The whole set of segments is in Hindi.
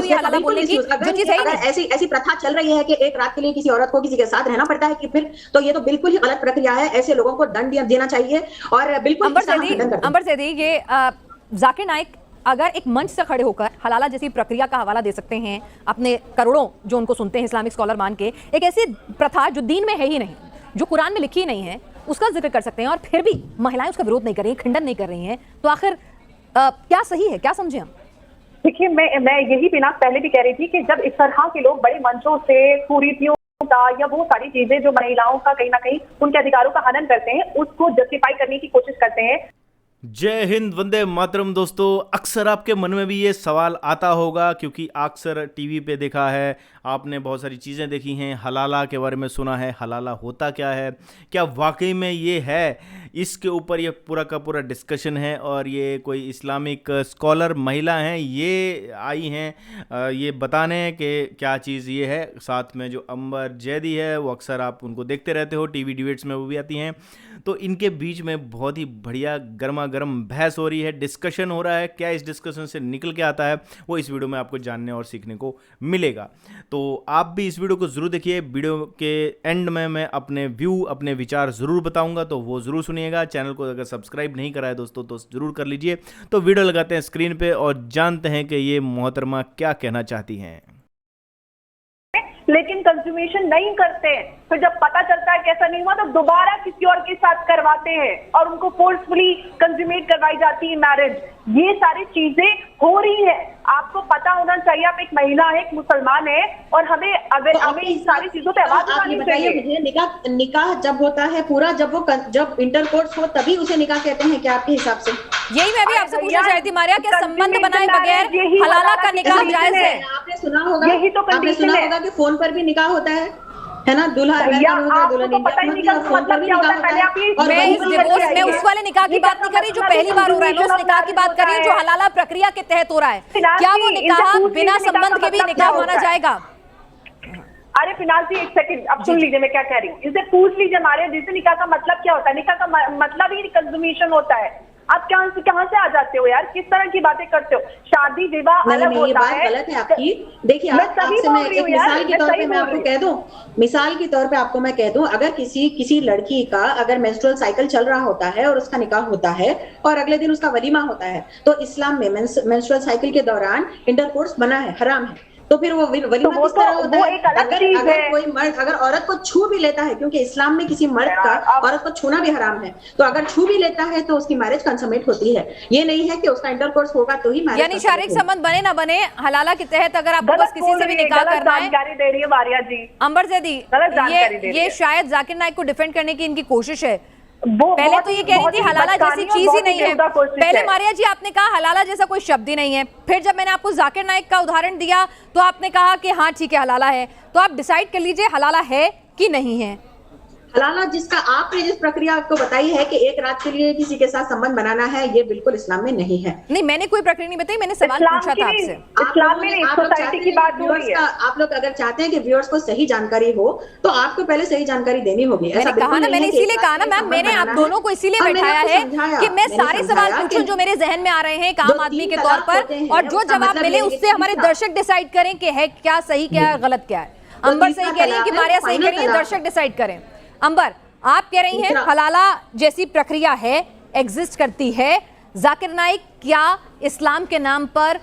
है हलाला बोलने की, जो चीज है ही नहीं। ऐसी ऐसी प्रथा चल रही है कि एक रात के लिए किसी औरत को किसी के साथ रहना पड़ता है कि फिर, तो ये तो बिल्कुल ही गलत प्रक्रिया है। ऐसे लोगों को दंड देना चाहिए और बिल्कुल अंबर सैदी, ये जाकिर नाइक अगर एक मंच से खड़े होकर हलाला जैसी प्रक्रिया का हवाला दे सकते हैं अपने करोड़ों जो उनको सुनते हैं इस्लामिक स्कॉलर मान के, एक ऐसी प्रथा जो दीन में है ही नहीं, जो कुरान में लिखी नहीं है, उसका जिक्र कर सकते हैं, और फिर भी महिलाएं उसका विरोध नहीं कर रही हैं, खंडन नहीं कर रही हैं, तो आखिर क्या सही है, क्या समझे हम? देखिए, मैं यही बिना पहले भी कह रही थी कि जब इस तरह के लोग बड़े मंचों से कुरीतियों का या वो सारी चीजें जो महिलाओं का कहीं ना कहीं उनके अधिकारों का हनन करते हैं, उसको जस्टिफाई करने की कोशिश करते हैं। जय हिंद, वंदे मातरम। दोस्तों, अक्सर आपके मन में भी ये सवाल आता होगा, क्योंकि अक्सर टीवी पे देखा है आपने, बहुत सारी चीज़ें देखी हैं, हलाला के बारे में सुना है, हलाला होता क्या है, क्या वाकई में ये है, इसके ऊपर ये पूरा का पूरा डिस्कशन है। और ये कोई इस्लामिक स्कॉलर महिला हैं, ये आई हैं ये बताने कि क्या चीज़ ये है। साथ में जो अंबर जैदी है, वो अक्सर आप उनको देखते रहते हो टीवी डिबेट्स में, वो भी आती हैं। तो इनके बीच में बहुत ही बढ़िया गर्मा गर्म बहस हो रही है, डिस्कशन हो रहा है। क्या इस डिस्कशन से निकल के आता है, वो इस वीडियो में आपको जानने और सीखने को मिलेगा। तो आप भी इस वीडियो को ज़रूर देखिए। वीडियो के एंड में मैं अपने व्यू, अपने विचार ज़रूर बताऊंगा, तो वो ज़रूर सुनिएगा। चैनल को अगर सब्सक्राइब नहीं करा है दोस्तों, तो ज़रूर कर लीजिए। तो वीडियो लगाते हैं स्क्रीन पे और जानते हैं कि ये मोहतरमा क्या कहना चाहती हैं। लेकिन कंज्यूमेशन नहीं करते हैं, फिर जब पता चलता है कि ऐसा नहीं हुआ तो दोबारा किसी और के साथ करवाते हैं और उनको फोर्सफुली कंज्यूमेट करवाई जाती है मैरिज। ये सारी चीजें हो रही है, आपको पता होना चाहिए। आप एक महिला है, एक मुसलमान है, और हमें हमें इन सारी चीजों पे आवाज उठानी चाहिए। मुझे निकाह जब होता है पूरा, जब इंटरकोर्स हो तभी उसे निकाह कहते हैं क्या आपके हिसाब से? यही मैं भी आपसे पूछना चाहती थी मारिया, क्या संबंध बनाए बगैर हलाला का निकाह जायज है? आपने सुना होगा, यही तो आपने सुना होगा कि फोन पर भी निकाह होता है ना, दूल्हा दुल्हन मैं उस वाले निकाह की बात नहीं कर रही जो पहली बार हो रहा है, मैं उस निकाह की बात कर रही हूँ जो हलाला प्रक्रिया के तहत हो रहा है। क्या वो निकाह बिना संबंध के भी निकाह माना जाएगा? अरे फिलहाल जी एक सेकंड, अब सुन लीजिए मैं क्या कह रही हूँ। इसे पूछ लीजिए हमारे जिससे निकाह का मतलब क्या होता है। निकाह का मतलब ही कंज्यूमेशन होता है। आप कहां से आ जाते हो यार, किस तरह की बातें करते हो? शादी विवाह अलग होता है। गलत है आपकी। देखिए, आपसे मैं एक मिसाल के तौर पे मैं आपको कह दूं, मिसाल के तौर पे आपको मैं कह दूं, अगर किसी लड़की का अगर मेंस्ट्रुअल साइकिल चल रहा होता है और उसका निकाह होता है और अगले दिन उसका वलीमा होता है, तो इस्लाम में मेंस्ट्रुअल साइकिल के दौरान इंटरकोर्स मना है, हराम है। तो फिर वो वलीमा किस तरह होता है? अगर कोई मर्द अगर औरत को छू भी लेता है, क्योंकि इस्लाम में किसी मर्द का औरत को छूना भी हराम है, तो अगर छू भी लेता है तो उसकी मैरिज कंसमेट होती है। ये नहीं है कि उसका इंटरकोर्स होगा तो ही मैरिज, यानी शारीरिक संबंध बने ना बने, हलाला के तहत अगर आपको बस किसी से भी निकाह करना है। जानकारी दे रही है मारिया जी, अंबर जैदी, ये शायद जाकिर नाइक को डिफेंड करने की इनकी कोशिश है। पहले तो ये कह रही थी हलाला जैसी चीज ही नहीं है। पहले मारिया जी आपने कहा हलाला जैसा कोई शब्द ही नहीं है, फिर जब मैंने आपको जाकिर नाइक का उदाहरण दिया तो आपने कहा कि हाँ ठीक है हलाला है। तो आप डिसाइड कर लीजिए हलाला है कि नहीं है। हलाला आपने जिस प्रक्रिया आपको बताई है कि एक रात के लिए किसी के साथ संबंध बनाना है, ये बिल्कुल इस्लाम में नहीं है। नहीं, मैंने कोई प्रक्रिया नहीं बताई, मैंने सवाल पूछा था आपसे। इस्लाम में सोसाइटी की बात हो रही है। आप लोग अगर चाहते हैं कि व्यूअर्स को सही जानकारी हो तो आपको पहले सही जानकारी देनी होगी। मैंने कहा ना, मैंने इसीलिए कहा ना मैम, मैंने आप दोनों को इसीलिए बैठाया है कि मैं सारे सवाल पूछूं जो मेरे जहन में आ रहे हैं एक आम आदमी के तौर पर, और जो जवाब मिले उससे हमारे दर्शक डिसाइड करें कि है क्या सही, क्या है गलत, क्या है। अंबर सही कह रही है कि मारिया सही कह रही है, दर्शक डिसाइड करें। अंबर, आप कह रही हैं हलाला जैसी प्रक्रिया है, एग्जिस्ट करती है। जाकिर नाइक क्या इस्लाम के नाम पर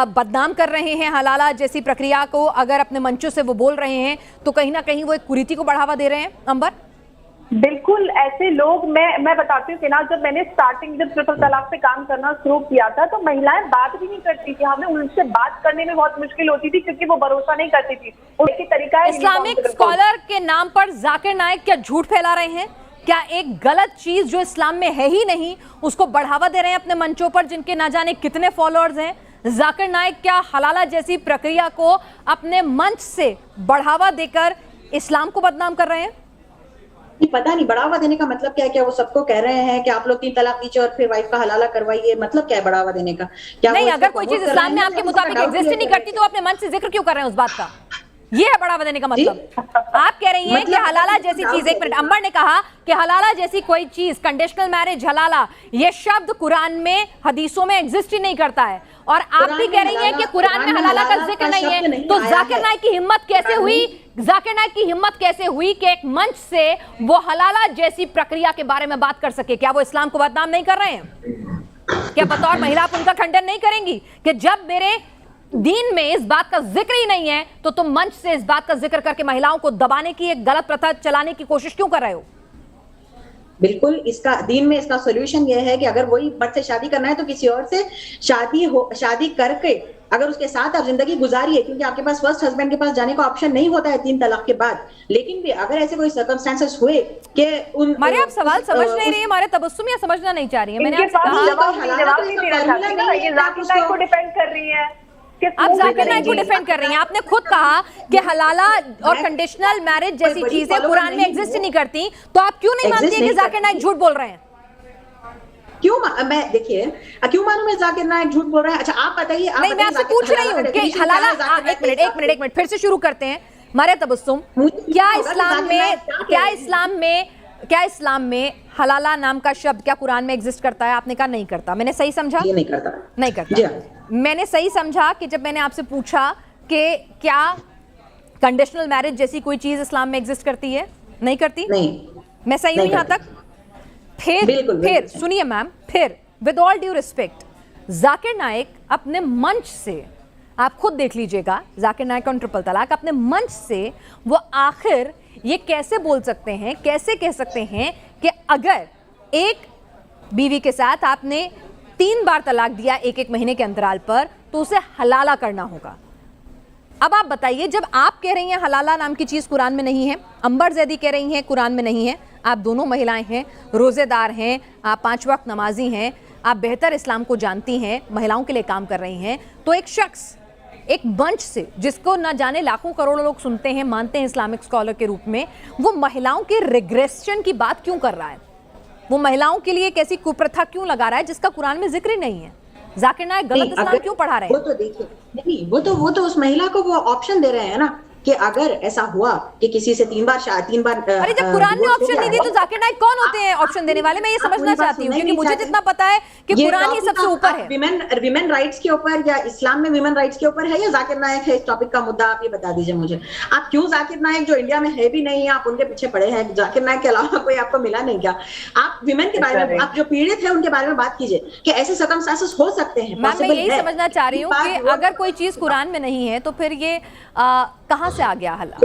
बदनाम कर रहे हैं हलाला जैसी प्रक्रिया को? अगर अपने मंचों से वो बोल रहे हैं तो कहीं ना कहीं वो एक कुरीति को बढ़ावा दे रहे हैं। अंबर, बिल्कुल ऐसे लोग, मैं बताती हूँ कि ना, जब मैंने स्टार्टिंग जब ट्रिपल तलाक पे काम करना शुरू किया था तो महिलाएं बात भी नहीं करती थी। हमें उनसे बात करने में बहुत मुश्किल होती थी क्योंकि वो भरोसा नहीं करती थी। उनकी तरीका है इस्लामिक स्कॉलर के नाम पर जाकिर नाइक क्या झूठ फैला रहे हैं? क्या एक गलत चीज जो इस्लाम में है ही नहीं उसको बढ़ावा दे रहे हैं अपने मंचों पर, जिनके ना जाने कितने फॉलोअर्स हैं? जाकिर नाइक क्या हलाला जैसी प्रक्रिया को अपने मंच से बढ़ावा देकर इस्लाम को बदनाम कर रहे हैं? पता नहीं बढ़ावा देने का मतलब क्या है। क्या वो सबको कह रहे हैं कि आप लोग 3 तलाक दीजिए और फिर वाइफ का हलाला करवाइए? मतलब क्या है बढ़ावा देने का? क्या नहीं, अगर कोई चीज इस्लाम में आपके मुताबिक एग्जिस्ट नहीं करती तो अपने मन से जिक्र क्यों कर रहे हैं उस बात का? ये है बढ़ावा देने का मतलब। आप कह रही हैं कि हलाला जैसी चीज, एक मिनट, अंबर ने कहा कि हलाला जैसी कोई चीज, कंडीशनल मैरिज, हलाला, ये शब्द कुरान में, हदीसों में एग्जिस्ट ही नहीं करता है, और आप भी कह रही हैं कि कुरान में हलाला का जिक्र नहीं है। तो जाकिर नाइक की हिम्मत कैसे हुई, जाकिर नाइक की हिम्मत कैसे हुई कि एक मंच से वो हलाला जैसी प्रक्रिया के बारे में बात कर सके? क्या वो इस्लाम को बदनाम नहीं कर रहे हैं? क्या बतौर महिला आप उनका खंडन नहीं करेंगी कि जब मेरे दीन में इस बात का जिक्र ही नहीं है तो तुम मंच से इस बात का जिक्र करके महिलाओं को दबाने की, एक गलत प्रथा चलाने की कोशिश क्यों कर रहे हो? बिल्कुल, इसका दीन में इसका सोल्यूशन यह है कि अगर वही मर्द से शादी करना है तो किसी और से शादी करके अगर उसके साथ आप जिंदगी गुजारिए, क्योंकि आपके पास फर्स्ट हस्बैंड के पास जाने का ऑप्शन नहीं होता है 3 तलाक के बाद। लेकिन भी अगर ऐसे कोई सर्कमस्टेंसेस हुए कि उन मारे आप सवाल समझ नहीं रही है, हमारे तबस्सुम या समझना नहीं चाह रही है। मैंने आपसे कहा को डिपेंड कर रही है, आप जाकिर नाइक को डिफेंड कर रही हैं। आपने खुद कहा कि हलाला और कंडीशनल मैरिज जैसी चीजें कुरान में एग्जिस्ट नहीं करती, तो आप क्यों नहीं मानती कि जाकिर नाइक झूठ बोल रहे हैं? क्यों मैं देखिए क्यों मानूं मैं जाकिर नाइक झूठ बोल रहा है? अच्छा आप बताइए। नहीं, मैं आपसे पूछ रही हूँ कि हलाला, एक मिनट फिर से शुरू करते हैं। मारे तबस्सुम, क्या इस्लाम में हलाला नाम का शब्द क्या कुरान में एग्जिस्ट करता है? आपने कहा नहीं करता। मैंने सही समझा? ये नहीं करता। नहीं करता। मैंने सही समझा कि जब मैंने आपसे पूछा कि क्या कंडीशनल मैरिज जैसी कोई चीज इस्लाम में एग्जिस्ट करती है? नहीं करती। नहीं, मैं सही हूं यहां तक? फिर सुनिए मैम, फिर with all due respect, Zakir Naik अपने मंच से, आप खुद देख लीजिएगा, जाकिर नाइक ऑन ट्रिपल तलाक, अपने मंच से वो आखिर ये कैसे बोल सकते हैं, कैसे कह सकते हैं कि अगर एक बीवी के साथ आपने 3 बार तलाक दिया एक महीने के अंतराल पर, तो उसे हलाला करना होगा। अब आप बताइए, जब आप कह रही हैं हलाला नाम की चीज कुरान में नहीं है, अंबर जैदी कह रही हैं कुरान में नहीं है, आप दोनों महिलाएं हैं, रोजेदार हैं, आप 5 वक्त नमाजी हैं, आप बेहतर इस्लाम को जानती हैं, महिलाओं के लिए काम कर रही हैं, तो एक शख्स एक मंच से, जिसको ना जाने लाखों करोड़ों लोग सुनते हैं, मानते हैं इस्लामिक स्कॉलर के रूप में, वो महिलाओं के रिग्रेशन की बात क्यों कर रहा है? वो महिलाओं के लिए एक ऐसी कुप्रथा क्यों लगा रहा है जिसका कुरान में जिक्र नहीं है? जाकिर नाइक गलत इस्लाम क्यों पढ़ा रहे हैं? वो तो देखिए, नहीं वो तो उस महिला को वो ऑप्शन दे रहे हैं ना कि अगर ऐसा हुआ कि किसी से 3 बार अरे जब कुरान ने ऑप्शन नहीं दी तो जाकिर नाइक कौन होते हैं ऑप्शन देने वाले? मैं ये समझना चाहती हूँ, क्योंकि मुझे जितना पता है कि कुरान ही सबसे ऊपर है। विमेन राइट्स के ऊपर या इस्लाम में विमेन राइट्स के ऊपर है या जाकिर नाइक है इस टॉपिक का मुद्दा? आप ये बता दीजिए मुझे। आप क्यों जाकिर नाइक, जो इंडिया में है भी नहीं है, आप उनके पीछे पड़े हैं? जाकिर नाइक के अलावा कोई आपको मिला नहीं क्या? आप विमेन के बारे में, आप जो पीड़ित है उनके बारे में बात कीजिए कि ऐसे सर्कमस्टेंसेस हो सकते हैं। मैं यही समझना चाह रही हूँ कि अगर कोई चीज कुरान में नहीं है तो फिर ये कहां से आ गया हल्ला?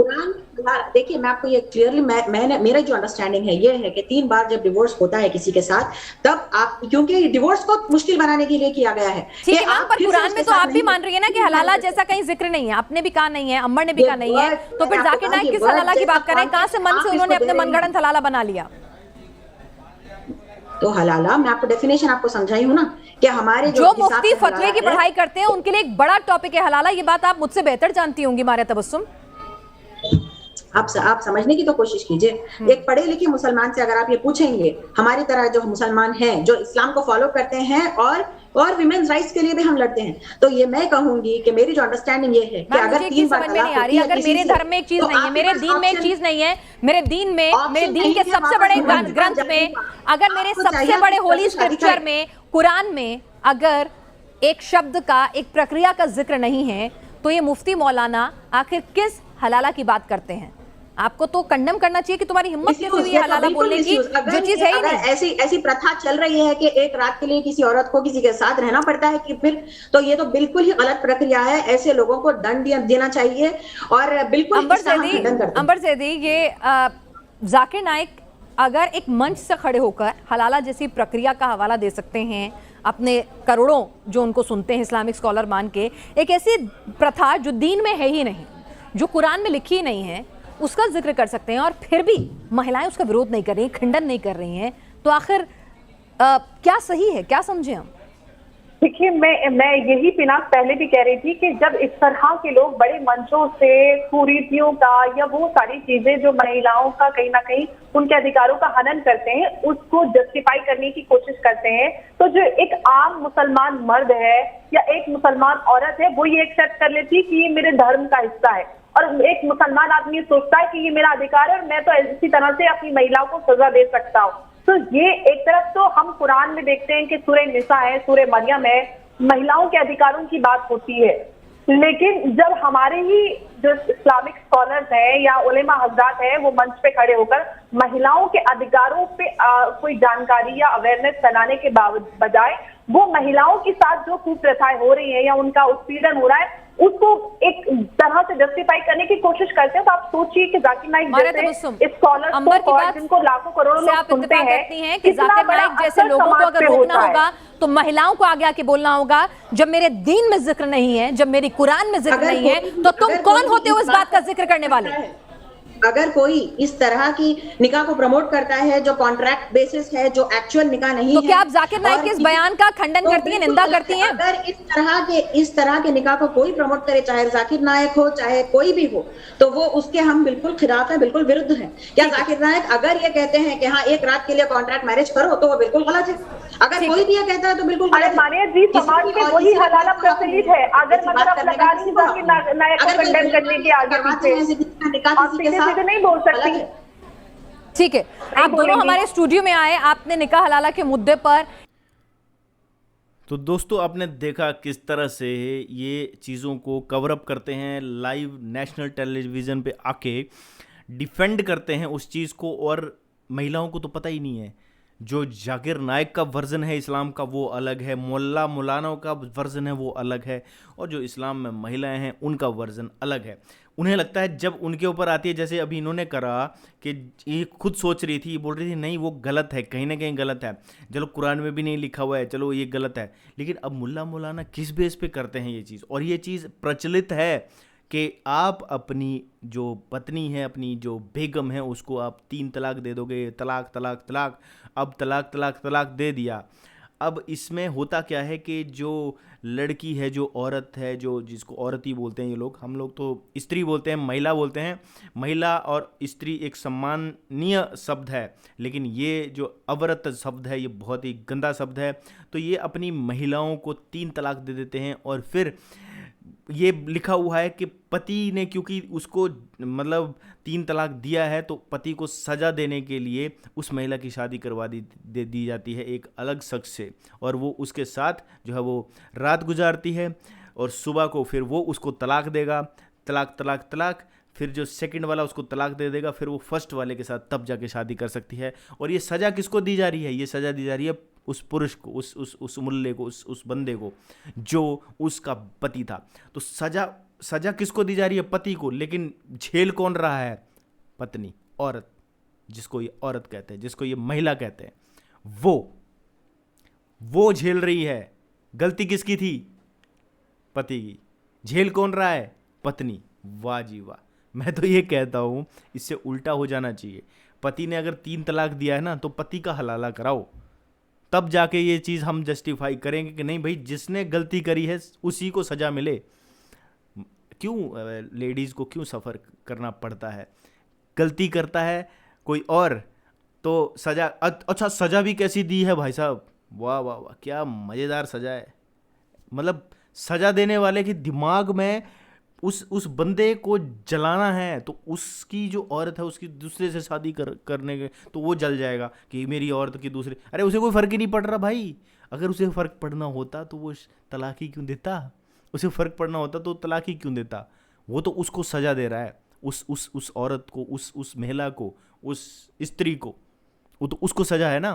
देखिए, मैं आपको ये क्लियरली, मेरा जो अंडरस्टैंडिंग है ये है कि 3 बार जब डिवोर्स होता है किसी के साथ, तब आप, क्योंकि डिवोर्स को मुश्किल बनाने के लिए किया गया है। ठीक है, पर कुरान में तो आप भी मान रही है ना कि हलाला जैसा कहीं जिक्र नहीं है। आपने भी कहा नहीं है, अम्बर ने भी कहा नहीं है, तो फिर जाकिर नाइक किस हलाला की बात करें? कहां से मन से उन्होंने अपने मनगढ़ंत हलाला बना लिया? तो हलाला, मैं आपको डेफिनेशन आपको समझाई हूं ना कि हमारे जो मुफ्ती फतवे की पढ़ाई करते हैं उनके लिए एक बड़ा टॉपिक है हलाला। ये बात आप मुझसे बेहतर जानती होंगी मारिया तबस्सुम। आप समझने की तो कोशिश कीजिए। एक पढ़े लिखे मुसलमान से अगर आप ये पूछेंगे, हमारी तरह जो मुसलमान हैं, जो इस्लाम को फॉलो करते हैं और विमेन्स राइट्स के लिए भी हम लड़ते हैं, तो ये मैं कहूंगी कि मेरी जो अंडरस्टैंडिंग ये है कि अगर 3 बार नहीं आ रही, अगर मेरे धर्म में एक चीज नहीं है, मेरे दीन में एक चीज नहीं है, मेरे दीन के सबसे बड़े ग्रंथ में, अगर मेरे सबसे बड़े होली स्क्रिप्चर में, कुरान में, अगर एक शब्द का, एक प्रक्रिया का जिक्र नहीं है, तो ये मुफ्ती मौलाना आखिर किस हलाला की बात करते हैं? आपको तो कंडम करना चाहिए कि तुम्हारी हिम्मत कैसे हुई है हलाला बोलने की, जो चीज है ही नहीं। ऐसी प्रथा चल रही है कि एक रात के लिए किसी औरत को किसी के साथ रहना पड़ता है, कि फिर तो ये तो बिल्कुल ही गलत प्रक्रिया है। ऐसे लोगों को दंड देना चाहिए और बिल्कुल अंबर ज़ैदी, ये जाकिर नाइक अगर एक मंच से खड़े होकर हलाला जैसी प्रक्रिया का हवाला दे सकते हैं अपने करोड़ों जो उनको सुनते हैं इस्लामिक स्कॉलर मान के, एक ऐसी प्रथा जो दीन में है ही नहीं, जो कुरान में लिखी नहीं है, उसका जिक्र कर सकते हैं, और फिर भी महिलाएं उसका विरोध नहीं कर रही, खंडन नहीं कर रही हैं, तो आखिर क्या सही है? क्या समझे हम? देखिए, मैं यही पिनाक पहले भी कह रही थी कि जब इस तरह के लोग बड़े मंचों से कुरीतियों का या वो सारी चीजें जो महिलाओं का कहीं ना कहीं उनके अधिकारों का हनन करते हैं, उसको जस्टिफाई करने की कोशिश करते हैं, तो जो एक आम मुसलमान मर्द है या एक मुसलमान औरत है, वो ये एक्सेप्ट कर लेती कि ये मेरे धर्म का हिस्सा है, और एक मुसलमान आदमी सोचता है कि ये मेरा अधिकार है और मैं तो इसी तरह से अपनी महिलाओं को सजा दे सकता हूँ। तो ये एक तरफ तो हम कुरान में देखते हैं कि सूरह निसा है, सूरह मरियम है, महिलाओं के अधिकारों की बात होती है, लेकिन जब हमारे ही जो इस्लामिक स्कॉलर्स हैं या उलेमा हजरात हैं वो मंच पे खड़े होकर महिलाओं के अधिकारों पे कोई जानकारी या अवेयरनेस फैलाने के बजाय वो महिलाओं के साथ जो कुप्रथाएं हो रही हैं या उनका उत्पीड़न हो रहा है उसको एक तरह से जस्टिफाई करने की कोशिश करते हैं, तो आप सोचिए कि जाकिर नाइक जैसे स्कॉलर्स को जिनको लाखों करोड़ों लोग सुनते हैं कि जाकिर नाइक जैसे लोगों को अगर रोकना होगा तो महिलाओं को आगे आके बोलना होगा। जब मेरे दीन में जिक्र नहीं है, जब मेरी कुरान में जिक्र नहीं है, तो तुम कौन होते हो इस बात का जिक्र करने वाले? अगर कोई इस तरह की निकाह को प्रमोट करता है जो कॉन्ट्रैक्ट बेसिस है, जो एक्चुअल निकाह नहीं तो है, क्या आप जाकिर नाइक के इस बयान का खंडन करती हैं, निंदा करती हैं? अगर इस तरह के निकाह को कोई प्रमोट करे, चाहे जाकिर नाइक हो चाहे कोई भी हो, तो वो उसके हम बिल्कुल खिलाफ हैं, बिल्कुल विरुद्ध हैं। क्या जाकिर नाइक अगर ये कहते हैं कि हाँ एक रात के लिए कॉन्ट्रैक्ट मैरिज करो तो वो बिल्कुल गलत है। अगर कोई भी ये कहता है तो बिल्कुल अरे मानिए जी, समाज में वही हलाला प्रचलित है। अगर मतलब लगा नहीं जाकिर नाइक को कंडेम करने के आगे पीछे नहीं बोल सकती। ठीक है, आप दोनों हमारे स्टूडियो में आए, आपने निकाह हलाला के मुद्दे पर। तो दोस्तों आपने देखा किस तरह से ये चीज़ों को कवर अप करते हैं, लाइव नेशनल टेलीविज़न पे आके डिफेंड करते हैं उस चीज़ को, और महिलाओं को तो पता ही नहीं है। जो जाकिर नाइक का वर्जन है इस्लाम का वो अलग है, मुल्ला मौलानाओं का वर्जन है वो अलग है, और जो इस्लाम में महिलाएं हैं उनका वर्जन अलग है। उन्हें लगता है जब उनके ऊपर आती है, जैसे अभी इन्होंने करा कि ये खुद सोच रही थी, बोल रही थी नहीं वो गलत है, कहीं ना कहीं गलत है, चलो कुरान में भी नहीं लिखा हुआ है, चलो ये गलत है, लेकिन अब मुल्ला मौलाना किस बेस पे करते हैं ये चीज़? और ये चीज़ प्रचलित है कि आप अपनी जो पत्नी है, अपनी जो बेगम है, उसको आप 3 तलाक दे दोगे, तलाक तलाक तलाक, अब तलाक तलाक तलाक दे दिया। अब इसमें होता क्या है कि जो लड़की है, जो औरत है, जो जिसको औरत ही बोलते हैं ये लोग, हम लोग तो स्त्री बोलते हैं, महिला बोलते हैं। महिला और स्त्री एक सम्माननीय शब्द है, लेकिन ये जो अवरत शब्द है ये बहुत ही गंदा शब्द है। तो ये अपनी महिलाओं को 3 तलाक दे देते हैं, और फिर ये लिखा हुआ है कि पति ने क्योंकि उसको मतलब 3 तलाक दिया है तो पति को सज़ा देने के लिए उस महिला की शादी करवा दी जाती है एक अलग शख्स से, और वो उसके साथ जो है वो रात गुजारती है, और सुबह को फिर वो उसको तलाक देगा, तलाक तलाक तलाक, फिर जो सेकंड वाला उसको तलाक दे देगा, फिर वो फर्स्ट वाले के साथ तब जाके शादी कर सकती है। और ये सज़ा किसको दी जा रही है? ये सज़ा दी जा रही है उस पुरुष को, उस मुल्ले को, उस बंदे को जो उसका पति था। तो सज़ा किसको दी जा रही है? पति को। लेकिन झेल कौन रहा है? पत्नी, औरत, जिसको ये औरत कहते हैं, जिसको ये महिला कहते हैं, वो झेल रही है। गलती किसकी थी? पति की। झेल कौन रहा है? पत्नी। वाह जी वाह। मैं तो ये कहता हूँ इससे उल्टा हो जाना चाहिए। पति ने अगर 3 तलाक दिया है ना, तो पति का हलाला कराओ, तब जाके ये चीज़ हम जस्टिफाई करेंगे कि नहीं भाई जिसने गलती करी है उसी को सज़ा मिले। क्यों लेडीज़ को क्यों सफ़र करना पड़ता है? गलती करता है कोई और तो सज़ा, अच्छा सज़ा भी कैसी दी है भाई साहब, वाह वाह वाह, क्या मज़ेदार सज़ा है। मतलब सज़ा देने वाले के दिमाग में उस बंदे को जलाना है, तो उसकी जो औरत है उसकी दूसरे से शादी करने के, तो वो जल जाएगा कि मेरी औरत की दूसरे। अरे उसे कोई फ़र्क ही नहीं पड़ रहा भाई। अगर उसे फ़र्क पड़ना होता तो वो तलाक ही क्यों देता? उसे फ़र्क पड़ना होता तो तलाक ही क्यों देता? वो तो उसको सज़ा दे रहा है, उस औरत को, उस महिला को, उस स्त्री को। वो तो उसको सज़ा है ना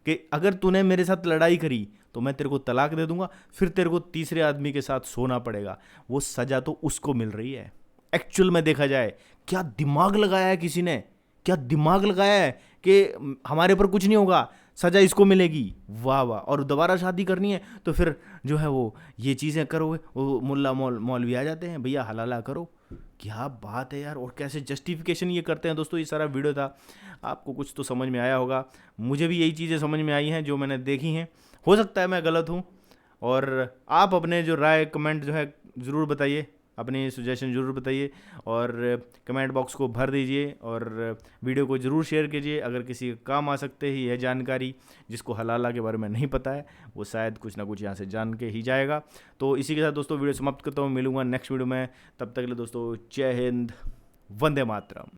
कि अगर तूने मेरे साथ लड़ाई करी तो मैं तेरे को तलाक दे दूंगा, फिर तेरे को तीसरे आदमी के साथ सोना पड़ेगा। वो सज़ा तो उसको मिल रही है। एक्चुअल में देखा जाए, क्या दिमाग लगाया है किसी ने, क्या दिमाग लगाया है कि हमारे ऊपर कुछ नहीं होगा, सज़ा इसको मिलेगी। वाह वाह। और दोबारा शादी करनी है तो फिर जो है वो ये चीज़ें करोगे, वो मुल्ला मौलवी आ जाते हैं, भैया हलाला करो। क्या बात है यार। और कैसे जस्टिफिकेशन ये करते हैं। दोस्तों ये सारा वीडियो था, आपको कुछ तो समझ में आया होगा। मुझे भी यही चीज़ें समझ में आई हैं जो मैंने देखी हैं। हो सकता है मैं गलत हूँ, और आप अपने जो राय कमेंट जो है ज़रूर बताइए। अपनी सजेशन ज़रूर बताइए और कमेंट बॉक्स को भर दीजिए और वीडियो को ज़रूर शेयर कीजिए। अगर किसी का काम आ सकते ही यह जानकारी, जिसको हलाला के बारे में नहीं पता है वो शायद कुछ ना कुछ यहाँ से जान के ही जाएगा। तो इसी के साथ दोस्तों वीडियो समाप्त करता हूँ, मिलूंगा नेक्स्ट वीडियो में। तब तक के लिए दोस्तों जय हिंद, वंदे मातरम।